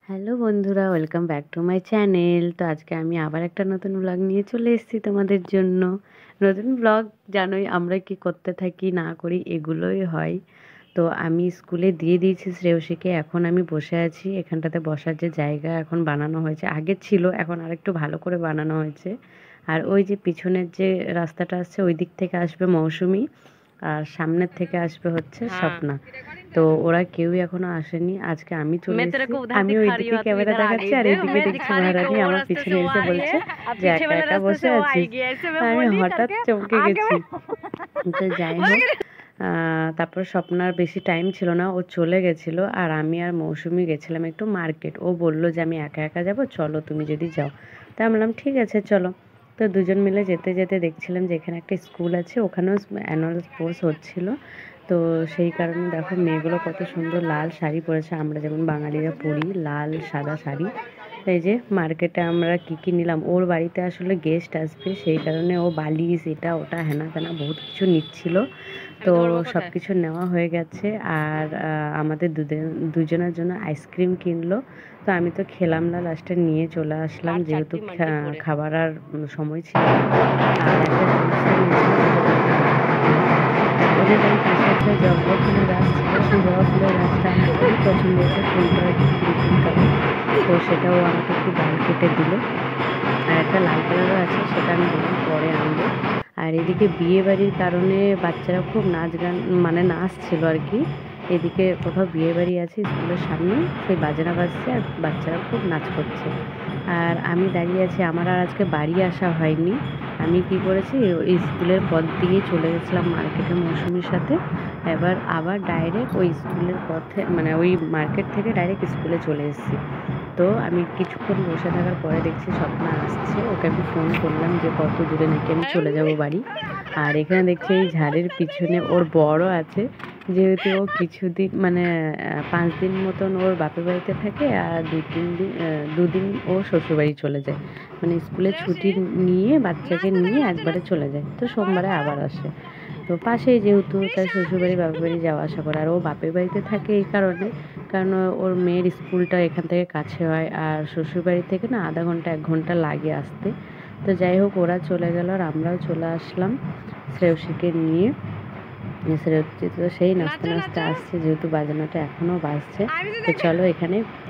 Hello বন্ধুরা, welcome back to my channel. তো আজকে আমি আবার একটা নতুন ব্লগ নিয়ে চলে এসেছি তোমাদের জন্য। নতুন ব্লগ জানোই আমরা কি করতে থাকি না করি এগুলোই হয়। তো আমি স্কুলে দিয়ে দিয়েছি শ্রেয়সীকে, এখন আমি বসে আছি এখানটাতে। বসার যে জায়গা এখন বানানো হয়েছে, আগে ছিল এখন আরেকটু ভালো করে বানানো হয়েছে। আর ওই যে পিছনের যে রাস্তাটা আসছে ওই দিক থেকে আসবে মৌসুমি, আর সামনের থেকে আসবে হচ্ছে স্বপ্না। তো ওরা কেউই এখনো আসেনি, আজকে আমি চলে এসেছি। আমি ওইদিকে ক্যামেরা দেখাচ্ছি আর এইদিকে দেখছি মহারানী আমার পিছনে এসে বলছে যে একা একা বসে আছিস। আমি হঠাৎ চমকে গেছি। তো যাই হোক, তারপর স্বপ্নার বেশি টাইম ছিল না, ও চলে গেছিল। আর আমি আর মৌসুমি গেছিলাম একটু মার্কেট। ও বলল যে আমি একা একা যাব, চলো তুমি যদি যাও। তা আমি বললাম ঠিক আছে চলো। তো দুজন মিলে যেতে যেতে দেখছিলাম যে এখানে একটা স্কুল আছে, ওখানেও অ্যানুয়াল স্পোর্টস হচ্ছিল। তো সেই কারণে দেখো মেয়েগুলো কত সুন্দর লাল শাড়ি পরেছে, আমরা যেমন বাঙালিরা পরি লাল সাদা শাড়ি। এই যে মার্কেটে আমরা কি কি নিলাম, ওর বাড়িতে আসলে গেস্ট আসবে সেই কারণে ও বালিশ এটা ওটা হেনা তেনা বহুত কিছু নিচ্ছিল। তো সব কিছু নেওয়া হয়ে গেছে। আর আমাদের দুজনের জন্য আইসক্রিম কিনলো। তো আমি তো খেলাম না, লাস্টে নিয়ে চলে আসলাম যেহেতু খাবার আর সময় ছিল না। আর একটা ওদের বাড়ির পাশে একটা জবা ফুলের গাছ ছিল, সেই জবা ফুলের গাছটা আমার খুবই পছন্দ হয়েছে, ফুলটা একটু গ্রিন কালার। তো সেটাও আমাকে একটু ডাল কেটে দিল। আর একটা লাল কালারও আছে, সেটা আমি বললাম পরে আনবো। আর এদিকে বিয়ে বাড়ির কারণে বাচ্চারা খুব নাচ গান মানে নাচছিল আর কি। এদিকে কোথাও বিয়ে বাড়ি আছে স্কুলের সামনে, সেই বাজনা বাজছে আর বাচ্চারা খুব নাচ করছে। আর আমি দাঁড়িয়ে আছি, আমার আর আজকে বাড়ি আসা হয়নি। আমি কি করেছি, ওই স্কুলের পথ দিয়ে চলে গেছিলাম মার্কেটে মৌসুমির সাথে। এবার আবার ডাইরেক্ট ওই স্কুলের পথে মানে ওই মার্কেট থেকে ডাইরেক্ট স্কুলে চলে এসেছি। তো আমি কিছুক্ষণ বসে থাকার পরে দেখছি স্বপ্না আসছে, ওকে আমি ফোন করলাম যে কত দূরে নাকি আমি চলে যাব বাড়ি। আর এখানে দেখছি এই ঝাড়ের পিছনে ওর বড় আছে, যেহেতু ও কিছুদিন মানে 5 দিন মতন ওর বাপের বাড়িতে থাকে, আর 2-3 দিন ও শ্বশুরবাড়ি চলে যায়। মানে স্কুলে ছুটি নিয়ে বাচ্চাকে নিয়ে একবারে চলে যায়, তো সোমবারে আবার আসে। তো পাশেই যেহেতু তার শ্বশুরবাড়ি বাপের বাড়ি যাওয়া আসা করে, আর ও বাপের বাড়িতে থাকে এই কারণে, কারণ ওর মেয়ের স্কুলটা এখান থেকে কাছে হয়, আর শ্বশুরবাড়ি থেকে না আধা ঘন্টা 1 ঘন্টা লাগে আসতে। তো যাই হোক, ওরা চলে গেল আর আমরাও চলে আসলাম শ্রেয়সীকে নিয়ে। শ্রেয়সী তো সেই নাচতে নাচতে আসছে, যেহেতু বাজানোটা এখনও বাজছে। তো চলো এখানে